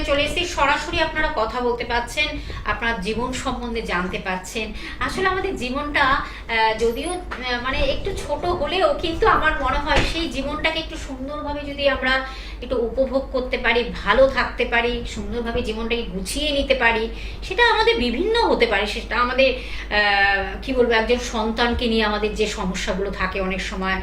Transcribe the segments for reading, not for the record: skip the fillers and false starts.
চলে এসেছি, সরাসরি আপনারা কথা বলতে পারছেন, আপনার জীবন সম্বন্ধে জানতে পারছেন। আসলে আমাদের জীবনটা যদিও মানে একটু ছোট হলেও কিন্তু আমার মনে হয় সেই জীবনটাকে একটু সুন্দরভাবে যদি আমরা একটু উপভোগ করতে পারি, ভালো থাকতে পারি, সুন্দরভাবে জীবনটাকে গুছিয়ে নিতে পারি, সেটা আমাদের বিভিন্ন হতে পারে। সেটা আমাদের কি বলবো, একজন সন্তানকে নিয়ে আমাদের যে সমস্যাগুলো থাকে অনেক সময়,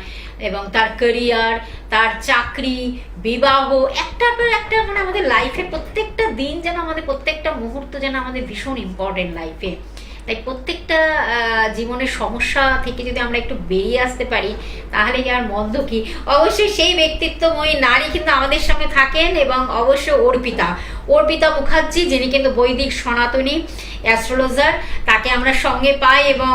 এবং তার ক্যারিয়ার, তার চাকরি, বিবাহ, একটার পর একটা, মানে আমাদের লাইফে প্রত্যেকটা দিন যেন, আমাদের প্রত্যেকটা মুহূর্ত যেন আমাদের ভীষণ ইম্পর্টেন্ট লাইফে। তাই প্রত্যেকটা জীবনের সমস্যা থেকে যদি আমরা একটু বেরিয়ে আসতে পারি, তাহলে কি আর মন্দ কি। অবশ্যই সেই ব্যক্তিত্বময়ী নারী কিন্তু আমাদের সঙ্গে থাকেন, এবং অবশ্য অর্পিতা মুখার্জি, যিনি কিন্তু বৈদিক সনাতনী অ্যাস্ট্রোলজার, তাকে আমরা সঙ্গে পাই, এবং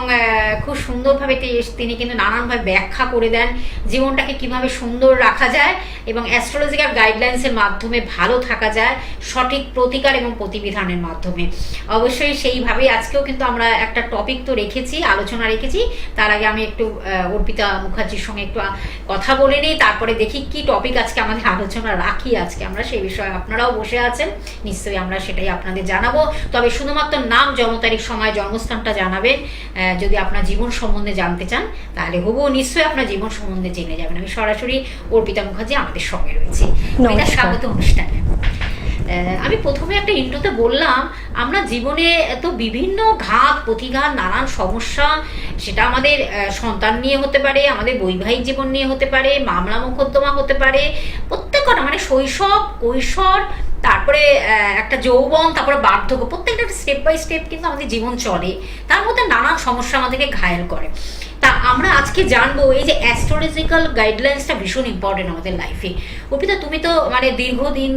খুব সুন্দরভাবে তিনি কিন্তু নানানভাবে ব্যাখ্যা করে দেন জীবনটাকে কিভাবে সুন্দর রাখা যায়, এবং অ্যাস্ট্রোলজিক্যাল গাইডলাইন্সের মাধ্যমে ভালো থাকা যায় সঠিক প্রতিকার এবং প্রতিবিধানের মাধ্যমে। অবশ্যই সেইভাবেই আজকেও কিন্তু আমরা একটা টপিক তো রেখেছি, আলোচনা রেখেছি। তার আগে আমি একটু অর্পিতা মুখার্জির সঙ্গে একটু কথা বলে নিই, তারপরে দেখি কি টপিক আজকে আমাদের আলোচনা রাখি। আজকে আমরা সেই বিষয়ে, আপনারাও বসে আছেন নিশ্চয়ই, আমরা সেটাই আপনাদের জানাবো। তবে শুধুমাত্র নাম, জন্ম তারিখ, সময়, জন্মস্থানটা জানাবেন। যদি আপনার জীবন সম্বন্ধে জানতে চান, তাহলে হুবহু নিশ্চয়ই আপনার জীবন সম্বন্ধে জেনে যাবেন। আমি সরাসরি অর্পিতা মুখার্জি আমাদের সঙ্গে রয়েছি। স্বাগত অনুষ্ঠানে। আমি প্রথমে একটা ইন্ট্রোতে বললাম, আমরা জীবনে এত বিভিন্ন ঘাত প্রতিঘাত, নানান সমস্যা, সেটা আমাদের সন্তান নিয়ে হতে পারে, আমাদের বৈবাহিক জীবন নিয়ে হতে পারে, মামলা মোকদ্দমা হতে পারে, প্রত্যেকটা মানে শৈশব, কৈশোর, তারপরে একটা যৌবন, তারপরে বার্ধক্য, প্রত্যেকটা স্টেপ বাই স্টেপ কিন্তু আমাদের জীবন চলে। তার মধ্যে নানান সমস্যা আমাদেরকে ঘায়েল করে। তা আমরা আজকে জানবো এই যে অ্যাস্ট্রোলজিক্যাল গাইডলাইন্সটা ভীষণ ইম্পর্টেন্ট আমাদের লাইফে। অর্পিতা, তুমি তো মানে দীর্ঘদিন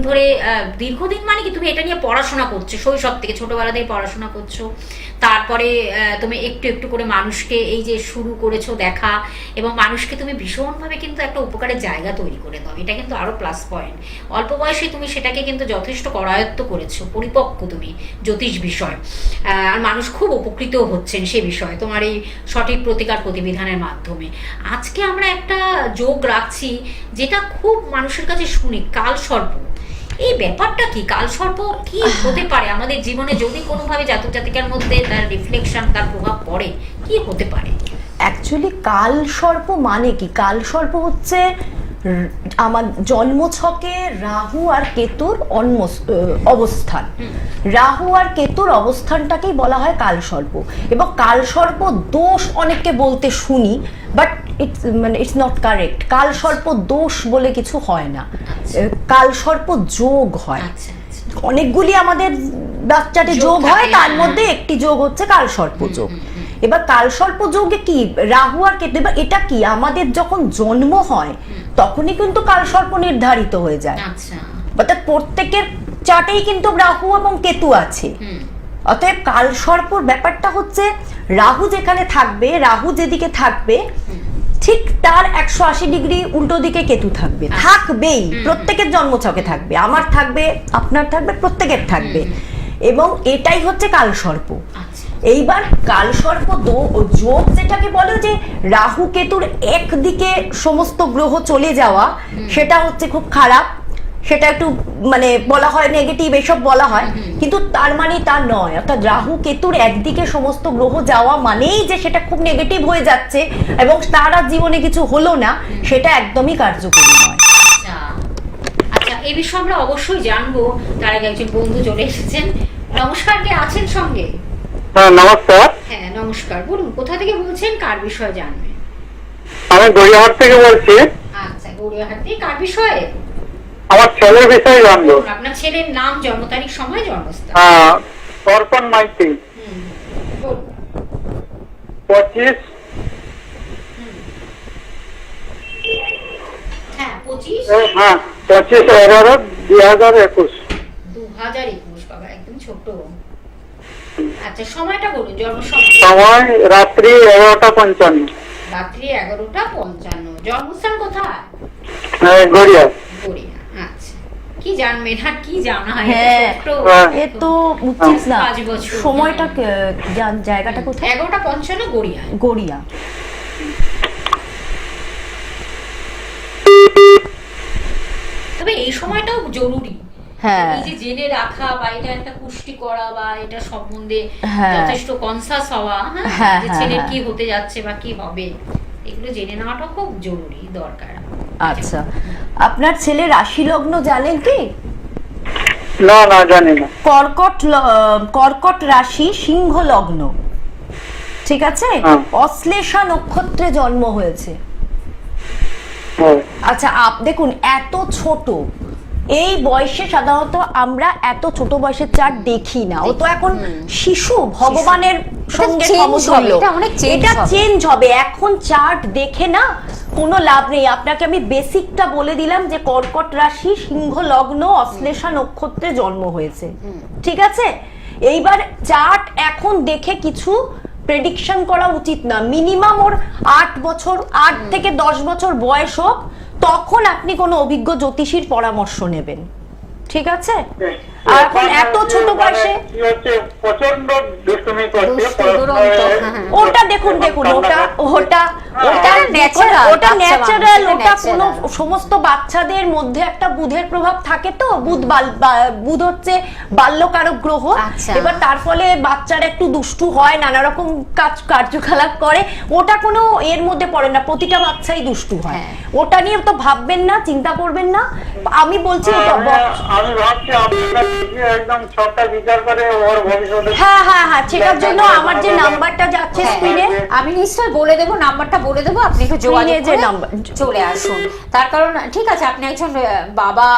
মানে কি, তুমি এটা নিয়ে পড়াশোনা করছো, শৈশব থেকে, ছোটবেলা থেকে পড়াশোনা করছো, তারপরে তুমি একটু একটু করে মানুষকে এই যে শুরু করেছো দেখা, এবং মানুষকে তুমি ভীষণভাবে কিন্তু একটা উপকারের জায়গা তৈরি করে দাও। এটা কিন্তু আরো প্লাস পয়েন্ট। অল্প বয়সে তুমি সেটাকে কিন্তু যথেষ্ট করায়ত্ত করেছো, পরিপক্ক তুমি জ্যোতিষ বিষয়, আর মানুষ খুব উপকৃত হচ্ছেন সে বিষয়ে তোমার এই সঠিক প্রতিকার প্রতিবিধানের মাধ্যমে। আজকে আমরা একটা যোগ রাখছি, যেটা খুব মানুষের কাছে শুনি, কালসর্প। এই ব্যাপারটা কি, কালসর্প কি হতে পারে আমাদের জীবনে, যদি কোনোভাবে জাতক জাতিকার মধ্যে তার রিফ্লেকশন, তার প্রভাব পড়ে, কি হতে পারে? অ্যাকচুয়ালি কালসর্প মানে কি? কালসর্প হচ্ছে আমার জন্মছকে রাহু আর কেতুর অবস্থান। রাহু আর কেতুর অবস্থানটাকেই বলা হয় কালসর্প। এবং কালসর্প দোষ অনেককে বলতে শুনি, বাট ইটস নট কারেক্ট। কালসর্প দোষ বলে কিছু হয় না, কালসর্প যোগ হয়। অনেকগুলি আমাদের বাচ্চাতে যোগ হয়, তার মধ্যে একটি যোগ হচ্ছে কালসর্প যোগ। এবার কালসর্প যোগে কি, রাহু আর কেতু, এবার এটা কি, আমাদের যখন জন্ম হয় তখনই কিন্তু কালসর্প নির্ধারিত হয়ে যায়। অর্থাৎ প্রত্যেকের চার্টেই কিন্তু রাহু এবং কেতু আছে। অতএব কালসর্পর ব্যাপারটা হচ্ছে, রাহু যেখানে থাকবে, রাহু যেদিকে থাকবে, ঠিক তার 180 ডিগ্রি উল্টো দিকে কেতু থাকবে, থাকবেই। প্রত্যেকের জন্মছকে থাকবে, আমার থাকবে, আপনার থাকবে, প্রত্যেকের থাকবে। এবং এটাই হচ্ছে কালসর্প। এইবার কালসর্প যোগ যেটাকে বলে, যে রাহু কেতুর একদিকে সমস্ত গ্রহ চলে যাওয়া, সেটা হচ্ছে খুব খারাপ, সেটা একটু মানে বলা হয় নেগেটিভ, এসব বলা হয়, কিন্তু তার মানে তা নয়। অর্থাৎ রাহু কেতুর একদিকে সমস্ত গ্রহ যাওয়া মানেই যে সেটা খুব নেগেটিভ হয়ে যাচ্ছে এবং তার আর জীবনে কিছু হলো না, সেটা একদমই কার্যকরী নয়। আচ্ছা, এই বিষয়ে আমরা অবশ্যই জানবো। তার আগে একজন বন্ধু চলে এসেছেন। নমস্কার, কে আছেন সঙ্গে? হ্যাঁ, নমস্কার। হ্যাঁ, নমস্কার। বলুন, কোথা থেকে বলছেন, কার বিষয়ে জানবেন? আমি গড়িয়াহাট থেকে বলছি। আচ্ছা, গড়িয়াহাট থেকে কার বিষয়ে? আমার ছেলের বিষয়ে জানবো। আপনার ছেলের নাম, জন্ম তারিখ, সময়, জন্মস্থান? হ্যাঁ, অর্পণ মাইতি। 25 হ্যাঁ 25 হ্যাঁ 25/11/2021। 2021, বাবা একদম ছোট। আচ্ছা, সময়টা বলুন, জন্ম সময় রাত্রি 11:55। রাত্রি 11:55। জন্মস্থান কোথায়? গড়িয়া। গড়িয়া। আচ্ছা, কি জানবেন আর কি জানা হয়? এ তো বুঝছিস না, সময়টা জায়গাটা কোথায়? 11:55 গড়িয়া। গড়িয়া। তবে এই সময়টাও জরুরি, হ্যাঁ। এই যে জেনে রাখা বা এটা একটা পুষ্টি করা বা এটা সম্বন্ধে হ্যাঁ। যথেষ্ট কনসাস হওয়া, হ্যাঁ, হ্যাঁ, যে হ্যাঁ, ছেলের হ্যাঁ। কি হতে যাচ্ছে বা কি হবে, এগুলো জেনে নেওয়াটা খুব জরুরি, দরকার। আচ্ছা, আপনার ছেলে রাশি লগ্ন জানেন কি? না না জানি না। কর্কট রাশি, সিংহ লগ্ন, ঠিক আছে? হ্যাঁ। অশ্লেষা নক্ষত্রে জন্ম হয়েছে। হ্যাঁ। আচ্ছা, দেখুন এত ছোট এই বয়সে সাধারণত আমরা এত ছোট বয়সের চার্ট দেখি না। ও তো এখন শিশু, ভগবানের সঙ্গে change সমতুল্য। হবে, এটা অনেক change এটা হবে। চেঞ্জ হবে। এখন চার্ট দেখে না কোনো লাভ নেই। আপনাকে আমি বেসিকটা বলে দিলাম যে কর্কট রাশি, সিংহ লগ্ন, অশ্লেষা নক্ষত্রে জন্ম হয়েছে, ঠিক আছে? এইবার চার্ট এখন দেখে কিছু প্রেডিকশন করা উচিত না। মিনিমাম ওর 8 বছর, 8 থেকে 10 বছর বয়স হোক, তখন আপনি কোনো অভিজ্ঞ জ্যোতিষীর পরামর্শ নেবেন, ঠিক আছে? আর এখন এত ছোট বয়সে কি হচ্ছে, প্রচন্ড দুষ্টুমি করছে। দুষ্টু, দুরন্ত, হ্যাঁ। ওটা দেখুন ওটা ওটা ওটা natural, ওটা বাচ্চা ন্যাচারাল। মানুষ, ওটা natural। কোনো সমস্ত বাচ্চাদের মধ্যে একটা বুধের প্রভাব থাকে। তো বুধ হচ্ছে বাল্যকারক গ্রহ। আচ্ছা। এবার তার ফলে বাচ্চারা একটু দুষ্টু হয়, নানা রকম কার্যকলাপ করে। ওটা কোনো এর মধ্যে পড়ে না, প্রতিটা বাচ্চাই দুষ্টু হয়। হ্যাঁ। ওটা নিয়ে তো ভাববেন না, চিন্তা করবেন না। আমি বলছি আমি ভাবছি আপনার একদম সবটা বিচার করে ওর ভবিষ্যতে। হ্যাঁ হ্যাঁ হ্যাঁ, সেটার জন্য আমার যে নাম্বারটা যাচ্ছে হ্যাঁ, স্ক্রিনে, আমি নিশ্চয় বলে দেবো, নাম্বারটা বলে দেবো, আপনি একটু যোগাযোগ Screen এ যে করে number- চলে আসুন। তার কারণ ঠিক আছে, আপনি একজন বাবা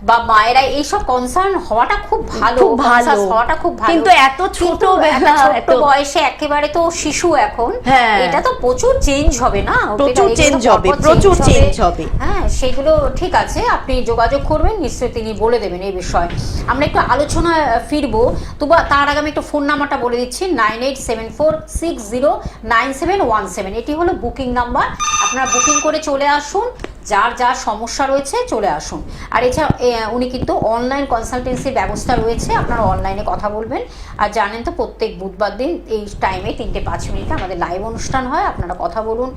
বা মায়েরা এইসব কনসার্ন হওয়াটা খুব ভালো, খুব ভালো। conscious হওয়াটা খুব ভালো। কিন্তু এত ছোট কিন্তু বেলা, ছোট এত- বয়সে একেবারে তো শিশু এখন, হ্যাঁ। এটা তো প্রচুর চেঞ্জ হবে না, প্রচুর এগুলো change হবে, পরপর প্রচুর change হবে। হ্যাঁ, সেগুলো ঠিক আছে, আপনি যোগাযোগ করবেন, নিশ্চয়ই তিনি বলে দেবেন এই বিষয়ে। আমরা একটু আলোচনা ফিরবো, তবু তার আগে আমি একটু ফোন নাম্বারটা বলে দিচ্ছি, 9874609717। এটি হলো বুকিং নাম্বার। আপনারা বুকিং করে চলে আসুন, যার যার সমস্যা রয়েছে চলে আসুন। আর এছাড়া উনি কিন্তু অনলাইন কনসালটেন্সির ব্যবস্থা রয়েছে, আপনারা অনলাইনে কথা বলবেন। আর জানেন তো প্রত্যেক বুধবার দিন এই টাইমে 3:05 আমাদের লাইভ অনুষ্ঠান হয়, আপনারা কথা বলুন।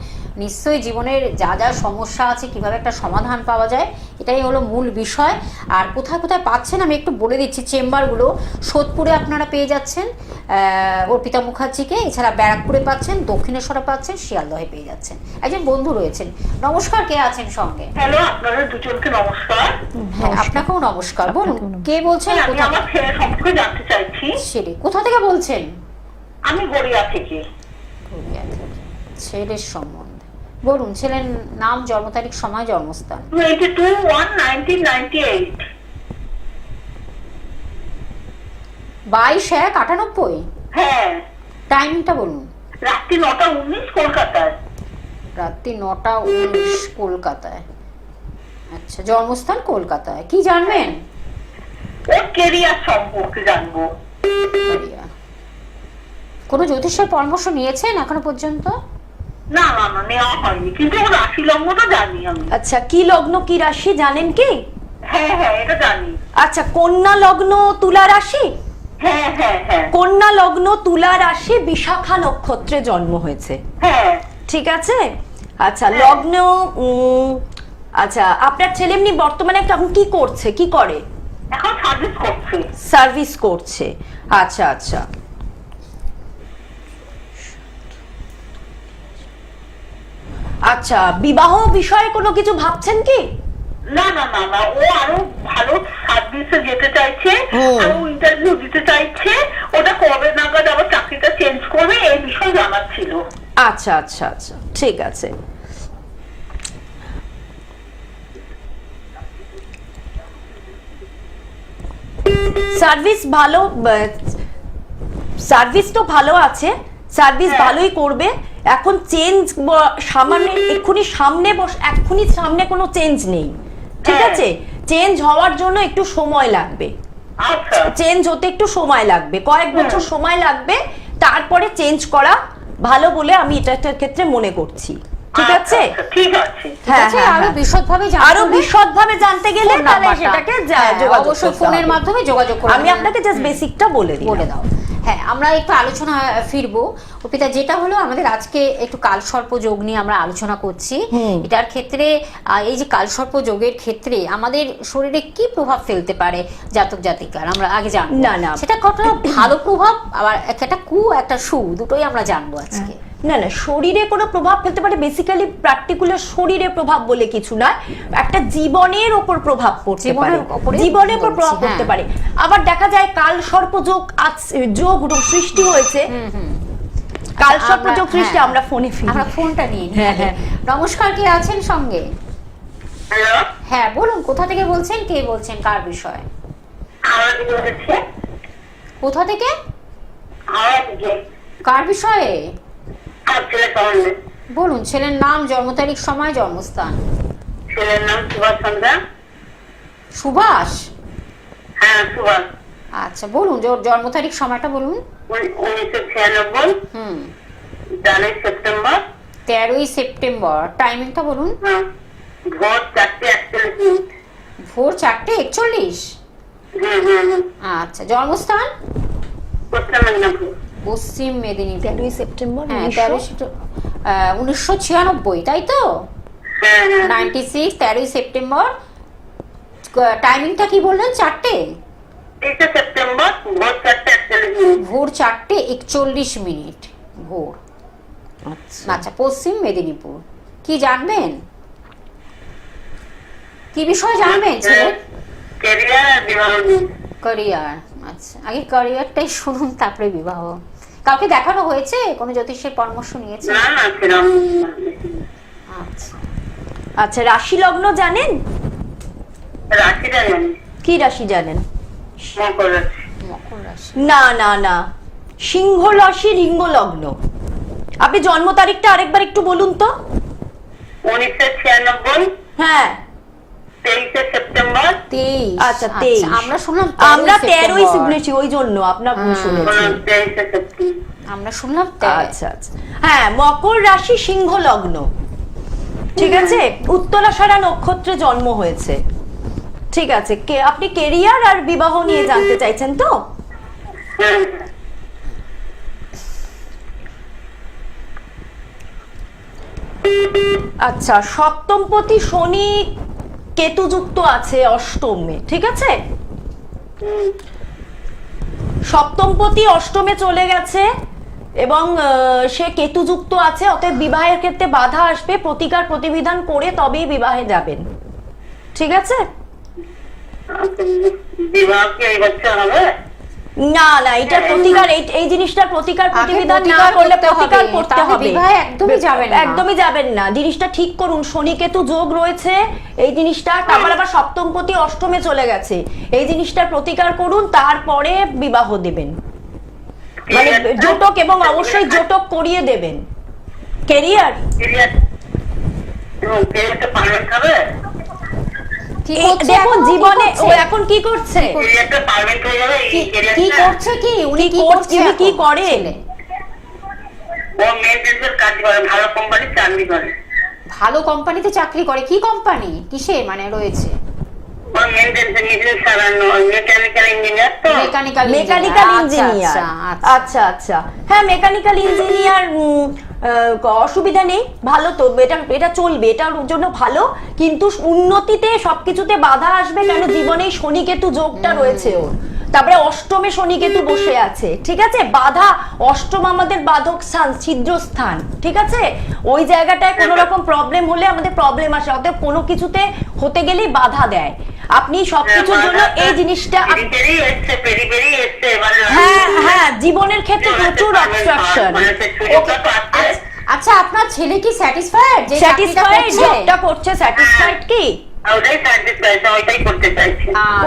নিশ্চয়ই জীবনের যা যা সমস্যা আছে কিভাবে একটা সমাধান পাওয়া যায়, এটাই হলো মূল বিষয়। আর কোথায় কোথায় পাচ্ছেন আমি একটু বলে দিচ্ছি। চেম্বারগুলো সোদপুরে আপনারা পেয়ে যাচ্ছেন অর্পিতা মুখার্জিকে, এছাড়া ব্যারাকপুরে পাচ্ছেন, দক্ষিণেশ্বরে পাচ্ছেন, শিয়ালদহে পেয়ে যাচ্ছেন। একজন বন্ধু রয়েছেন। নমস্কার, কে আছেন সঙ্গে? হ্যালো, আপনাদের দুজনকে নমস্কার। হ্যাঁ, আপনাকেও নমস্কার। বলুন কে বলছেন? আমি কোথা আমার ছেলে সম্পর্কে জানতে চাইছি। সেরে কোথা থেকে বলছেন? আমি গড়িয়া থেকে। গড়িয়া থেকে। ছেলের সম্বন্ধে বলুন, ছেলের নাম, জন্ম তারিখ, সময়, জন্মস্থান। 22/1/1998। 22/1/98। হ্যাঁ, টাইমটা বলুন। রাত্রি 9:19 কলকাতায়। রাত্রি 9:19 কলকাতায়। আচ্ছা, জন্মস্থান কলকাতায়। কি জানবেন? ওর কেরিয়ার সম্পর্কে জানবো। কোনো জ্যোতিষের পরামর্শ নিয়েছেন এখনো পর্যন্ত? না না না, নেওয়া হয়নি, কিন্তু ওর রাশি লগ্নটা জানি আমি। আচ্ছা, কি লগ্ন কি রাশি জানেন কি? হ্যাঁ হ্যাঁ, এটা জানি। আচ্ছা, কন্যা লগ্ন তুলা রাশি। হ্যাঁ হ্যাঁ হ্যাঁ কন্যা লগ্ন তুলা রাশি, বিশাখা নক্ষত্রে জন্ম হয়েছে, হ্যাঁ। ঠিক আছে? আচ্ছা, লগ্ন আচ্ছা, আপনার ছেলে এমনি বর্তমানে এখন কি করছে, কি করে? এখন সার্ভিস করছে। সার্ভিস করছে। আচ্ছা আচ্ছা, আচ্ছা, বিবাহ বিষয়ে কোনো কিছু ভাবছেন কি? না না না না, ও আরো ভালো সার্ভিসে যেতে চাইছে, আরো ইন্টারভিউ দিতে চাইছে। ওটা কবে নাগাদ আবার চাকরিটা চেঞ্জ করবে এই বিষয়ে জানার ছিল। আচ্ছা আচ্ছা আচ্ছা, ঠিক আছে। সার্ভিস ভালো, সার্ভিস তো ভালো আছে, সার্ভিস ভালোই করবে। এখন চেঞ্জ সামান্য এক্ষুনি সামনে কোনো চেঞ্জ নেই, ঠিক আছে? চেঞ্জ হওয়ার জন্য একটু সময় লাগবে, আচ্ছা চেঞ্জ হতে একটু সময় লাগবে, কয়েক বছর সময় লাগবে, তারপরে চেঞ্জ করা ভালো বলে আমি এটার ক্ষেত্রে মনে করছি, ঠিক আছে? ঠিক আছে। হ্যাঁ আচ্ছা, হ্যাঁ, আরো হ্যাঁ। বিশদভাবে আরো বিশদভাবে জানতে গেলে ফোন তাহলে নাম্বারটা। সেটাকে হ্যাঁ, যোগাযোগ অবশ্যই করতে ফোনের হবে। মাধ্যমে যোগাযোগ করবেন। আমি আপনাকে জাস্ট বেসিকটা বলে দিই। বলে দাও। হ্যাঁ, আমরা একটু আলোচনা ফিরবো। অর্পিতা, যেটা হলো আমাদের আজকে একটু কালসর্প যোগ নিয়ে আমরা আলোচনা করছি। এটার ক্ষেত্রে এই যে কালসর্প যোগের ক্ষেত্রে আমাদের শরীরে কি প্রভাব ফেলতে পারে জাতক জাতিকার, আমরা আগে জানবো। না। সেটা কতটা ভালো প্রভাব, আবার একটা একটা সু, দুটোই আমরা জানবো আজকে। না, শরীরে কোনো প্রভাব ফেলতে পারে, বেসিক্যালি প্র্যাকটিকুলার শরীরে প্রভাব বলে কিছু না, একটা জীবনের ওপর প্রভাব পড়তে পারে, জীবনের উপর প্রভাব পড়তে পারে। আবার দেখা যায় কাল সর্প যোগ যোগ সৃষ্টি হয়েছে, কাল সর্প যোগ সৃষ্টি। আমরা ফোনে আমরা ফোনটা নিয়ে নিই। হ্যাঁ। নমস্কার, কে আছেন সঙ্গে? হ্যালো, হ্যাঁ বলুন, কোথা থেকে বলছেন, কে বলছেন, কার বিষয়? আওয়াজ হচ্ছে, কোথা থেকে, আওয়াজ কার বিষয়ে? আপনার সামনে বলুন, ছেলের নাম, জন্ম তারিখ, সময়, জন্মস্থান। ছেলের নাম সুভাষ সন্ধ্যা। সুভাষ? হ্যাঁ, সুভাষ। আচ্ছা বলুন, জন্ম তারিখ, সময়টা বলুন। 1996, 13 সেপ্টেম্বর। 13ই সেপ্টেম্বর। টাইমিংটা বলুন। হ্যাঁ, ভোর 4:41। ভোর 4:41। আচ্ছা, জন্মস্থান? পশ্চিম মেদিনীপুর। পশ্চিম মেদিনীপুর। 13 সেপ্টেম্বর। হ্যাঁ, 1996, তাই তো? হ্যাঁ, 96, 13ই সেপ্টেম্বর। টাইমিংটা কি বললেন? 4টে? 23 সেপ্টেম্বর, ভোর 4:41। ভোর 4:41 ভোর। আচ্ছা, পশ্চিম মেদিনীপুর। কি জানবেন, কি বিষয় জানবেন ছেলে? ক্যারিয়ার আর বিবাহ। ক্যারিয়ার। আচ্ছা, আগে ক্যারিয়ারটাই শুনুন, তারপরে বিবাহ। কাউকে দেখানো হয়েছে, কোনো জ্যোতিষের পরামর্শ নিয়েছে? না, সেরকম। আচ্ছা, আচ্ছা, রাশি লগ্ন জানেন? রাশিটা জানি। কি রাশি জানেন? মকর রাশি। মকর রাশি। না, সিংহ রাশি, সিংহ লগ্ন। আপনি জন্ম তারিখটা আরেকবার একটু বলুন তো। 1996, হ্যাঁ, 23 সেপ্টেম্বর। 23। আচ্ছা, 23। আমরা শুনলাম আমরা 13ই সেপ্টেম্বর। শুনেছি, ওই জন্য আপনার ভুল শুনেছি। 23 সেপ্টেম্বর। আমরা শুনলাম আচ্ছা। হ্যাঁ, মকর রাশি, সিংহ লগ্ন। ঠিক আছে, উত্তরাষাঢ়া নক্ষত্রে জন্ম হয়েছে। ঠিক আছে, আপনি কেরিয়ার আর বিবাহ নিয়ে জানতে চাইছেন তো? হ্যাঁ, আচ্ছা, সপ্তমপতি শনি কেতু যুক্ত আছে অষ্টমে। ঠিক আছে, সপ্তমপতি অষ্টমে চলে গেছে এবং সে কেতু যুক্ত আছে, অতএব বিবাহের ক্ষেত্রে বাধা আসবে, প্রতিকার প্রতিবিধান করে তবেই বিবাহে যাবেন। ঠিক আছে? বিবাহ কি এই বছর হবে? না, এটার প্রতিকার, এই জিনিসটার প্রতিকার প্রতিবিধান না করলে প্রতিকার করতে হবে। বিবাহে একদমই যাবেন না। একদমই যাবেন না, জিনিসটা ঠিক করুন। শনি কেতু যোগ রয়েছে, এই জিনিসটা আবার সপ্তমপতি অষ্টমে চলে গেছে, এই জিনিসটার প্রতিকার করুন, তারপরে বিবাহ দেবেন। মানে জোটক, এবং অবশ্যই জোটক করিয়ে দেবেন। ক্যারিয়ার ক্যারিয়ারটা পারমেন্ট হবে? দেখুন, জীবনে ও এখন কি করছে, ক্যারিয়ারটা পারমেন্ট হয়ে যাবে। এই কি ক্যারিয়ারটা করছে, কি উনি কি করছে, কি করেন? ও মেইনটেন্সের কাজ করে, ভালো কোম্পানি চাকরি করে। ভালো কোম্পানিতে চাকরি করে? কি কোম্পানি, কিসে মানে রয়েছে? ও মেইনটেন্সের নিজে সারানো মেকানিক্যাল ইঞ্জিনিয়ার। তো মেকানিক্যাল ইঞ্জিনিয়ার। আচ্ছা, হ্যাঁ, মেকানিক্যাল ইঞ্জিনিয়ার। অসুবিধা নেই, ভালো তো, এটা চলবে, এটার জন্য ভালো। কিন্তু উন্নতিতে সবকিছুতে বাধা আসবে, কেন জীবনে শনি কেতু যোগটা রয়েছে ওর, তারপরে অষ্টমে শনি কেতু বসে আছে। ঠিক আছে, বাধা, অষ্টম আমাদের বাধক স্থান, ছিদ্র স্থান। ঠিক আছে, ওই জায়গাটায় কোনো রকম প্রবলেম হলে আমাদের প্রবলেম আসে, অতএব কোনো কিছুতে হতে গেলেই বাধা দেয়। আপনি সবকিছুর জন্য এই জিনিসটা, হ্যাঁ, জীবনের ক্ষেত্রে প্রচুর অবস্ট্রাকশন। আচ্ছা, আপনার ছেলে কি স্যাটিসফাইড যে স্যাটিসফাইড জবটা করছে? স্যাটিসফাইড কি?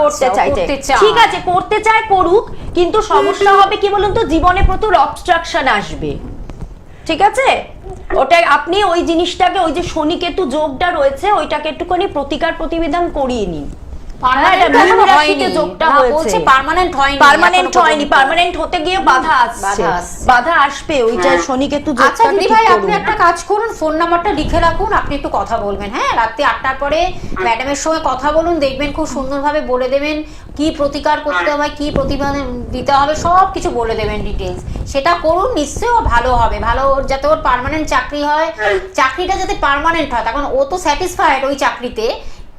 করতে চাইছে। ঠিক আছে, করতে চায়, করুক, কিন্তু সমস্যা হবে কি বলুন তো, জীবনে প্রচুর অবস্ট্রাকশন আসবে। ঠিক আছে, ওটা আপনি ওই জিনিসটাকে, ওই যে শনি কেতু যোগটা রয়েছে, ওইটাকে একটুখানি প্রতিকার প্রতিবিধান করিয়ে নিন। পার্মানেন্ট এটা মীন হয়নি, রাশিতে যোগটা না, হয়েছে। বলছে পার্মানেন্ট হয়নি, পার্মানেন্ট এখনো হয়নি, পর্যন্ত। পার্মানেন্ট হতে গিয়ে বাধা আসছে, বাধা আসছে। বাধা আসবে, ওইটা শনি কেতু আচ্ছা যোগটাকে দিদি ঠিক ভাই, করুন। আপনি একটা কাজ করুন, ফোন নাম্বারটা লিখে রাখুন, আপনি একটু কথা বলবেন, হ্যাঁ, রাত্রি 8টার পরে ম্যাডামের সঙ্গে কথা বলুন, দেখবেন খুব সুন্দরভাবে বলে দেবেন কি প্রতিকার করতে হবে, কি প্রতিবাদ দিতে হবে, সব কিছু বলে দেবেন ডিটেলস। সেটা করুন, নিশ্চয়ই ও ভালো হবে, ভালো ওর যাতে ওর পার্মানেন্ট চাকরি হয়, চাকরিটা যাতে পার্মানেন্ট হয়, তখন ও তো স্যাটিসফাইড ওই চাকরিতে,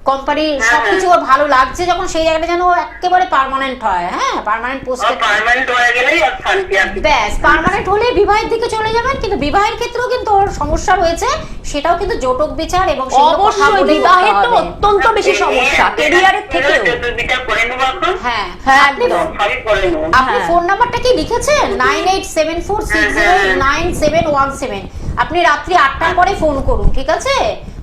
কোম্পানির সবকিছু ওর ভালো লাগছে যখন, সেই জায়গাটা যেন ও একেবারে পার্মানেন্ট হয়, হ্যাঁ, পার্মানেন্ট পোস্টে পার্মানেন্ট হয়ে গেলেই আর শান্তি আর কিছু। ব্যাস, পার্মানেন্ট হলে বিবাহের দিকে চলে যাবেন। কিন্তু বিবাহের ক্ষেত্রেও কিন্তু ওর সমস্যা রয়েছে, সেটাও কিন্তু জটক বিচার এবং সেগুলো কথা অবশ্যই বলে বিবাহের তো করতে হবে। অত্যন্ত বেশি সমস্যা, কেরিয়ারের থেকেও। বিচার করে নেবো এখন। হ্যাঁ, হ্যাঁ, আপনি একদম। সবই করে নেবো। আপনি হ্যাঁ। ফোন নাম্বারটা কি লিখেছেন? 9874609717। আপনি রাত্রি 8টার পরে ফোন করুন, ঠিক আছে?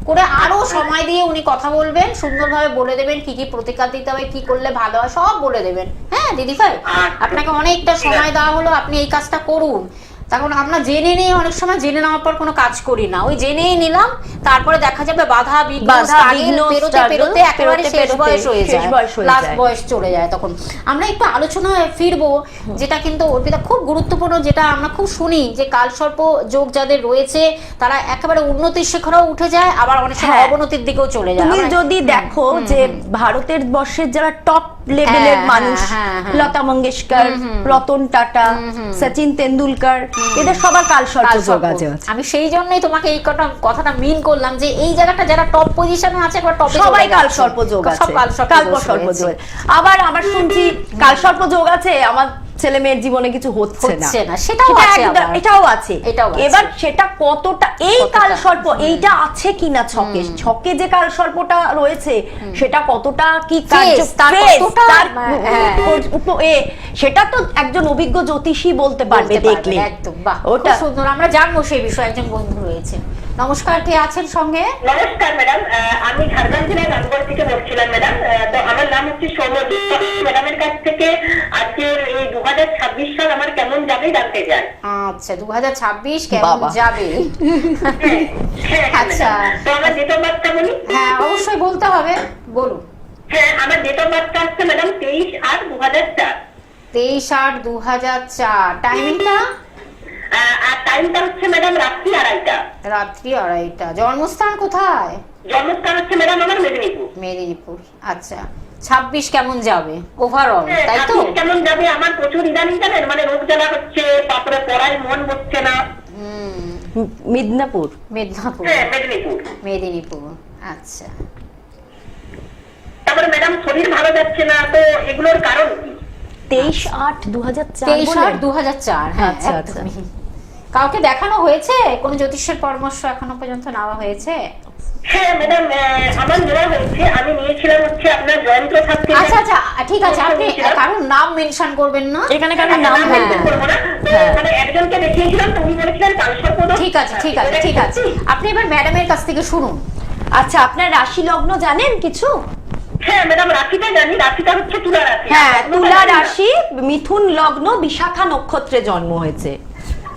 করে আরো সময় দিয়ে উনি কথা বলবেন, সুন্দরভাবে বলে দেবেন কি কি প্রতিকার দিতে হবে, কি করলে ভালো হয়, সব বলে দেবেন। হ্যাঁ দিদি ভাই, আপনাকে অনেকটা সময় দেওয়া হলো, আপনি এই কাজটা করুন। তখন আমরা জেনে নিয়ে অনেক সময় জেনে নেওয়ার পর কোনো কাজ করি না, ওই জেনেই নিলাম, তারপরে দেখা যাবে বাধা বিঘ্ন পেরোতে পেরোতে একেবারে শেষ বয়স হয়ে যায়, লাস্ট বয়স চলে যায়। তখন আমরা একটু আলোচনায় ফিরবো, যেটা কিন্তু অর্পিতা খুব গুরুত্বপূর্ণ, যেটা আমরা খুব শুনি যে কালসর্প যোগ যাদের রয়েছে তারা একেবারে উন্নতির শিখরেও উঠে যায়, আবার অনেক সময় অবনতির দিকেও চলে যায়। তুমি যদি দেখো যে ভারতের বর্ষের যারা টপ লেভেলের মানুষ, লতা মঙ্গেশকর, রতন টাটা, সচিন তেন্ডুলকর, এদের সবার কালসর্প যোগ আছে। আমি সেই জন্যই তোমাকে এই কথাটা মিন করলাম যে এই জায়গাটা যারা টপ পজিশনে আছে, সবাই কালসর্প যোগ আছে, কালসর্প যোগ। আবার শুনছি কালসর্প যোগ আছে, আমার ছেলে মেয়ের জীবনে কিছু হচ্ছে না, সেটাও আছে, এটাও আছে। এবার সেটা কতটা এই কালসর্প এইটা আছে কিনা ছকে, ছকে যে কালসর্পটা রয়েছে সেটা কতটা কি সেটা তো একজন অভিজ্ঞ জ্যোতিষী বলতে পারবে দেখলে। একদম, বাহ, ওটা সুন্দর, আমরা জানবো সেই বিষয়ে। একজন বন্ধু রয়েছে, নমস্কার, কে আছেন সঙ্গে? নমস্কার ম্যাডাম, আমি ঝাড়গ্রাম জেলার রামগড় থেকে বলছিলাম ম্যাডাম। তো আমার নাম হচ্ছে সৌম্যদীপ। ম্যাডামের কাছ থেকে আজকের এই 2026 সাল আমার কেমন যাবে জানতে চাই। আচ্ছা, 2026 কেমন যাবে? আচ্ছা, তো আমার ডেট অফ বার্থটা বলি? হ্যাঁ, অবশ্যই বলতে হবে, বলুন। হ্যাঁ, আমার ডেট অফ বার্থটা হচ্ছে ম্যাডাম 23/8/2004। 23/8/2004। টাইমিংটা? আর টাইমটা হচ্ছে ম্যাডাম রাত্রি 2:30টা। রাত্রি 2:30টা। জন্মস্থান কোথায়? জন্মস্থান হচ্ছে ম্যাডাম আমার মেদিনীপুর। মেদিনীপুর। আচ্ছা, 26 কেমন যাবে ওভারঅল, তাই তো? কেমন যাবে, আমার প্রচুর ইদানিং জানেন মানে রোগ জ্বালা হচ্ছে, তারপরে পড়ায় মন বসছে না। মিদনাপুর, মেদিনীপুর। হ্যাঁ, মেদিনীপুর। মেদিনীপুর, আচ্ছা। তারপরে ম্যাডাম শরীর ভালো যাচ্ছে না, তো এগুলোর কারণ কি? 23/8/2004। 23/8/2004। হ্যাঁ, আচ্ছা, আচ্ছা। কাউকে দেখানো হয়েছে? কোন জ্যোতিষের পরামর্শ এখনো পর্যন্ত নেওয়া হয়েছে? হ্যাঁ ম্যাডাম, আমার নেওয়া হয়েছে, আমি নিয়েছিলাম হচ্ছে আপনার যন্ত্র থাকতে। আচ্ছা আচ্ছা, ঠিক আছে, আপনি কারোর নাম মেনশন করবেন না, এখানে কারোর নাম বলবেন না। মানে একজনকে দেখিয়েছিলাম, তুমি বলেছিলেন কালসর্প যোগ। ঠিক আছে, ঠিক আছে, ঠিক আছে। আপনি এবার ম্যাডামের কাছ থেকে শুনুন। আচ্ছা, আপনার রাশি লগ্ন জানেন কিছু? হ্যাঁ ম্যাডাম, রাশিটা জানি, রাশিটা হচ্ছে তুলা রাশি। হ্যাঁ, তুলা রাশি, মিথুন লগ্ন, বিশাখা নক্ষত্রে জন্ম হয়েছে,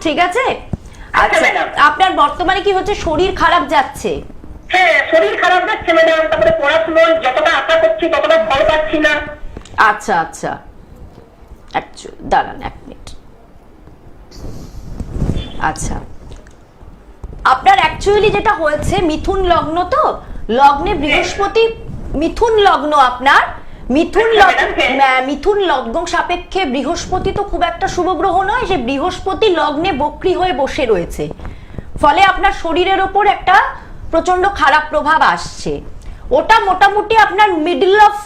ঠিক আছে? আচ্ছা, আপনার বর্তমানে কি হচ্ছে, শরীর খারাপ যাচ্ছে? হ্যাঁ, শরীর খারাপ যাচ্ছে ম্যাডাম, তারপরে পড়াশোনায় যতটা আশা করছি ততটা ফল পাচ্ছি না। আচ্ছা আচ্ছা, দাঁড়ান 1 মিনিট। আচ্ছা, আপনার অ্যাকচুয়ালি যেটা হয়েছে মিথুন লগ্ন, তো লগ্নে বৃহস্পতি, মিথুন লগ্ন আপনার, মিথুন লগ্ন সাপেক্ষে বৃহস্পতি তো খুব একটা শুভ গ্রহ নয়, সে বৃহস্পতি লগ্নে বক্রী হয়ে বসে রয়েছে, ফলে আপনার শরীরের ওপর একটা প্রচন্ড খারাপ প্রভাব আসছে। ওটা মোটামুটি আপনার মিডল অফ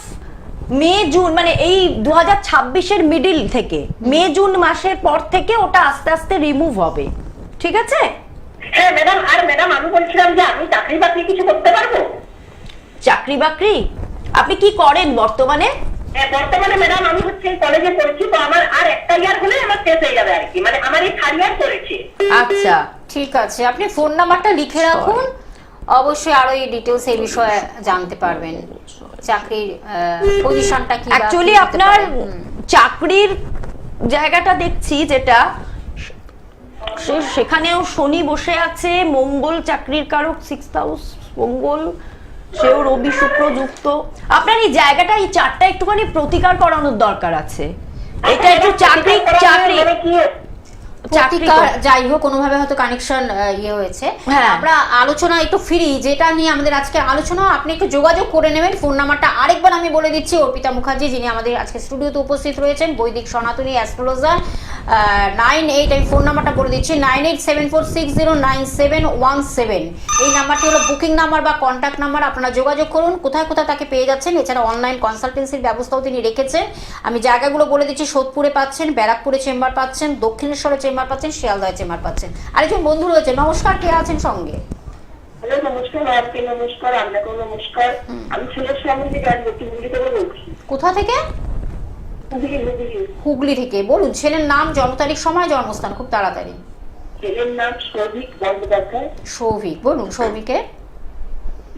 মে জুন, মানে এই 2026-এর মিডল থেকে মে জুন মাসের পর থেকে ওটা আস্তে আস্তে রিমুভ হবে, ঠিক আছে? হ্যাঁ ম্যাডাম, আর ম্যাডাম আমি বলছিলাম যে আমি চাকরি বাকরি কিছু করতে পারবো? চাকরি বাকরি আপনি কি করেন বর্তমানে? হ্যাঁ, বর্তমানে ম্যাডাম আমি হচ্ছে কলেজে পড়ছি, তো আমার আর একটা ইয়ার হলে আমার শেষ হয়ে যাবে আর কি, মানে আমার এই 3 ইয়ার পড়েছে। আচ্ছা, ঠিক আছে, আপনি ফোন নাম্বারটা লিখে রাখুন, অবশ্যই আরো এই ডিটেইলস এই বিষয়ে জানতে পারবেন, চাকরির পজিশনটা কি। অ্যাকচুয়ালি আপনার চাকরির জায়গাটা দেখছি যেটা, সেখানেও শনি বসে আছে, মঙ্গল চাকরির কারক 6th হাউস, মঙ্গল সেও রবি শুক্র যুক্ত। আপনার এই জায়গাটা, এই চারটা একটুখানি প্রতিকার করানোর দরকার আছে। এটা একটু চাকরি মানে কি প্রতিকার যাই হোক কোনোভাবে হয়তো কানেকশন ইয়ে হয়েছে। হ্যাঁ। আমরা আলোচনা একটু ফ্রি, যেটা নিয়ে আমাদের আজকে আলোচনা, আপনি একটু যোগাযোগ করে নেবেন। ফোন নাম্বারটা আরেকবার আমি বলে দিচ্ছি, অর্পিতা মুখার্জি যিনি আমাদের আজকে স্টুডিওতে উপস্থিত রয়েছেন, বৈদিক সনাতনী অ্যাস্ট্রোলজার। 98, আমি ফোন নাম্বারটা বলে দিচ্ছি 9874609717। এই নাম্বারটি হলো বুকিং নাম্বার বা কন্ট্যাক্ট নাম্বার, আপনারা যোগাযোগ করুন। কোথায় কোথায় তাকে পেয়ে যাচ্ছেন, এছাড়া অনলাইন কনসালটেন্সির ব্যবস্থাও তিনি রেখেছেন। আমি জায়গাগুলো বলে দিচ্ছি, সোদপুরে পাচ্ছেন, ব্যারাকপুরে চেম্বার পাচ্ছেন, দক্ষিণেশ্বরে চেম্বার পাচ্ছেন, শিয়ালদহ চেম্বার পাচ্ছেন। আরেকজন বন্ধু রয়েছে, নমস্কার, কে আছেন সঙ্গে? হ্যালো, নমস্কার আপনি, নমস্কার আপনাকেও নমস্কার। আমি ছেলের সম্বন্ধে জানবো, হুগলি থেকে বলছি। কোথা থেকে? হুগলি থেকে। বলুন ছেলের নাম, জন্ম তারিখ, সময়, জন্মস্থান, খুব তাড়াতাড়ি। ছেলের নাম সৌভিক বন্দ্যোপাধ্যায়। সৌভিক, বলুন সৌভিকের।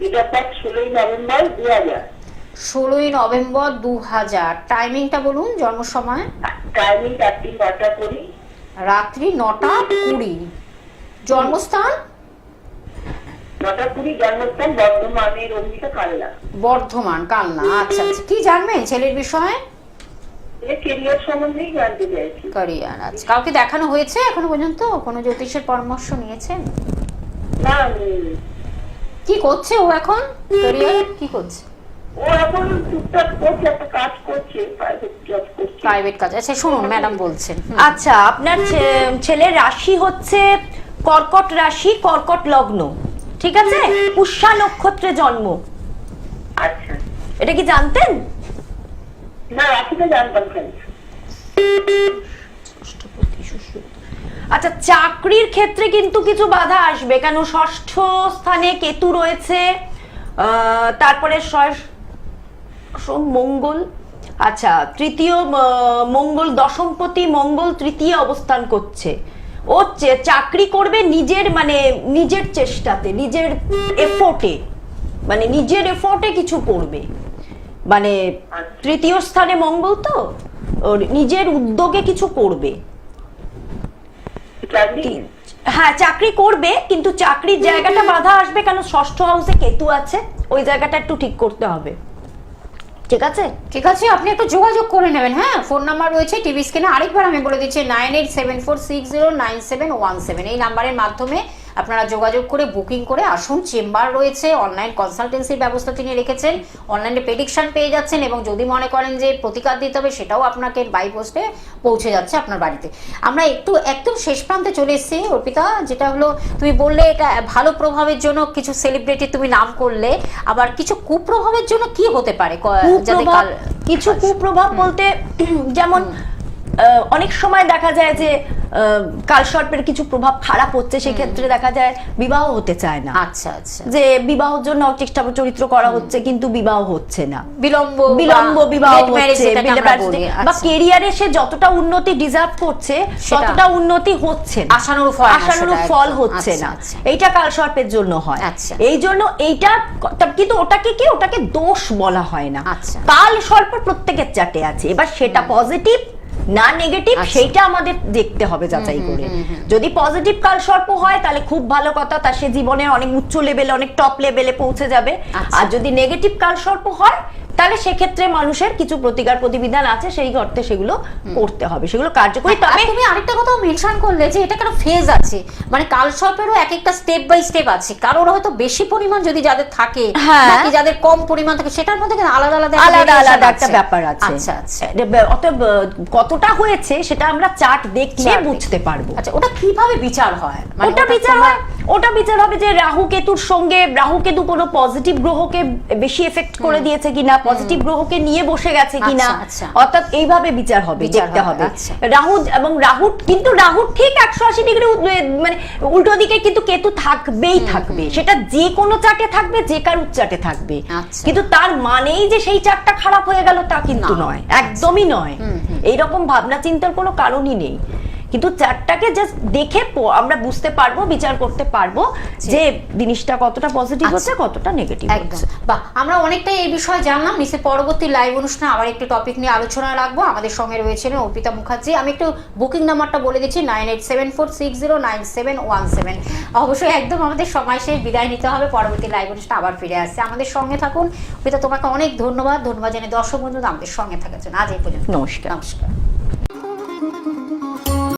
এটা 16ই নভেম্বর 2000। 16ই নভেম্বর 2000। টাইমিংটা বলুন, জন্ম সময়। টাইমিং রাত্রি 9টা 20। রাত্রি 9টা 20। জন্মস্থান? 9টা 20। জন্মস্থান বর্ধমানের অম্বিকা কালনা। বর্ধমান কালনা। আচ্ছা আচ্ছা, কি জানবেন ছেলের বিষয়ে? কেরিয়ার সম্বন্ধেই জানতে চাইছি। ক্যারিয়ার। আচ্ছা, কাউকে দেখানো হয়েছে এখনো পর্যন্ত? কোনো জ্যোতিষের পরামর্শ নিয়েছেন? না, কি করছে ও এখন? ক্যারিয়ার কি করছে? ও এখন টুকটাক করছে, একটা কাজ করছে, প্রাইভেট জব করছে। প্রাইভেট কাজ। আচ্ছা শুনুন, ম্যাডাম বলছেন। আচ্ছা, আপনার ছেলের রাশি হচ্ছে কর্কট রাশি, কর্কট লগ্ন, ঠিক আছে? পুষ্যা নক্ষত্রে জন্ম। আচ্ছা, এটা কি জানতেন? না রাশিটা জানতাম খালি। আচ্ছা, চাকরির ক্ষেত্রে কিন্তু কিছু বাধা আসবে, কেন ষষ্ঠ স্থানে কেতু রয়েছে, তারপরে মঙ্গল, আচ্ছা তৃতীয় মঙ্গল, দশমপতি মঙ্গল তৃতীয় অবস্থান করছে। ও চাকরি করবে নিজের নিজের চেষ্টাতে, নিজের এফোর্টে, নিজের এফোর্টে কিছু করবে। তৃতীয় স্থানে মঙ্গল, তো ওর নিজের উদ্যোগে কিছু করবে। হ্যাঁ, চাকরি করবে, কিন্তু চাকরির জায়গাটা বাধা আসবে, কেন ষষ্ঠ হাউসে কেতু আছে, ওই জায়গাটা একটু ঠিক করতে হবে। ঠিক আছে, ঠিক আছে, আপনি একটু যোগাযোগ করে নেবেন। হ্যাঁ, ফোন নাম্বার রয়েছে টিভি স্ক্রিনে, আরেকবার আমি বলে দিচ্ছি 9874609717। এই নাম্বারের মাধ্যমে আপনারা যোগাযোগ করে বুকিং করে আসুন। চেম্বার রয়েছে, অনলাইন কনসালটেন্সির ব্যবস্থা তিনি রেখেছেন, অনলাইনে প্রেডিকশন পেয়ে যাচ্ছেন, এবং যদি মনে করেন যে প্রতিকার দিতে হবে সেটাও আপনাকে বাই পোস্টে পৌঁছে যাচ্ছে আপনার বাড়িতে। আমরা একদম শেষ প্রান্তে চলে এসেছি অর্পিতা, যেটা হলো তুমি বললে এটা ভালো প্রভাবের জন্য কিছু সেলিব্রিটি তুমি নাম করলে, আবার কিছু কুপ্রভাবের জন্য কি হতে পারে? কিছু কুপ্রভাব বলতে যেমন অনেক সময় দেখা যায় যে কালসর্পের কিছু প্রভাব খারাপ হচ্ছে, সেক্ষেত্রে দেখা যায় বিবাহ হতে চায় না। আচ্ছা আচ্ছা, যে বিবাহের জন্য চেষ্টা চরিত্র করা হচ্ছে কিন্তু বিবাহ হচ্ছে না, বিলম্ব বিবাহ হচ্ছে, বা কেরিয়ারে সে যতটা উন্নতি ডিজার্ভ করছে ততটা উন্নতি হচ্ছে না, আশানুরূপ ফল হচ্ছে না। এইটা কালসর্পের জন্য হয়। এই জন্য এইটা, কিন্তু ওটাকে দোষ বলা হয় না। কালসর্প প্রত্যেকের চাটে আছে, এবার সেটা পজিটিভ না নেগেটিভ সেইটা আমাদের দেখতে হবে যাচাই করে। যদি পজিটিভ কালসর্প হয় তাহলে খুব ভালো কথা, তার সে জীবনে অনেক উচ্চ লেভেলে, অনেক টপ লেভেলে পৌঁছে যাবে। আর যদি নেগেটিভ কালসর্প হয় তাহলে সেক্ষেত্রে মানুষের কিছু প্রতিকার প্রতিবিধান আছে, সেই অর্থে সেগুলো করতে হবে, সেগুলো কার্যকরী। তবে তুমি আরেকটা কথাও মেনশন করলে যে এটা কেন ফেজ আছে, কালসর্পেরও এক একটা স্টেপ বাই স্টেপ আছে। কারোর হয়তো বেশি পরিমাণ যদি যাদের থাকে, নাকি যাদের কম পরিমাণ থাকে, সেটার মধ্যে আলাদা আলাদা একটা ব্যাপার আছে। আচ্ছা আচ্ছা, অতএব কতটা হয়েছে সেটা আমরা চার্ট দেখলে বুঝতে পারবো। আচ্ছা, ওটা কিভাবে বিচার হয়? ওটা বিচার হবে যে রাহু কেতুর সঙ্গে, রাহু কেতু কোনো পজিটিভ গ্রহকে বেশি এফেক্ট করে দিয়েছে কিনা, পজিটিভ গ্রহকে নিয়ে বসে গেছে কিনা, অর্থাৎ এইভাবে বিচার হবে, দেখতে হবে। রাহু এবং কিন্তু রাহু ঠিক 180 ডিগ্রি উল্টো দিকে কিন্তু কেতু থাকবেই থাকবে, সেটা যে কোনো চার্টে থাকবে, যে কারোর চার্টে থাকবে। কিন্তু তার মানেই যে সেই চার্টটা খারাপ হয়ে গেল তা কিন্তু নয়, একদমই নয়। এইরকম ভাবনা চিন্তার কোনো কারণই নেই। কিন্তু চারটাকে জাস্ট দেখে আমরা বুঝতে পারবো, বিচার করতে পারবো যে জিনিসটা কতটা পজিটিভ হচ্ছে কতটা নেগেটিভ একদম। বাহ, আমরা অনেকটাই এই বিষয়ে জানলাম। নিশ্চয়ই পরবর্তী লাইভ অনুষ্ঠানে আবার একটি টপিক নিয়ে আলোচনা রাখবো। আমাদের সঙ্গে রয়েছেন অর্পিতা মুখার্জি। আমি একটু বুকিং নাম্বারটা বলে দিচ্ছি 9874609717। অবশ্যই একদম আমাদের সময় শেষ, বিদায় নিতে হবে। পরবর্তী লাইভ অনুষ্ঠানে আবার ফিরে আসছে। আমাদের সঙ্গে থাকুন। অর্পিতা, তোমাকে অনেক ধন্যবাদ জানাই দর্শক বন্ধুরা আমাদের সঙ্গে থাকার জন্য। আজ এই পর্যন্ত, নমস্কার। নমস্কার।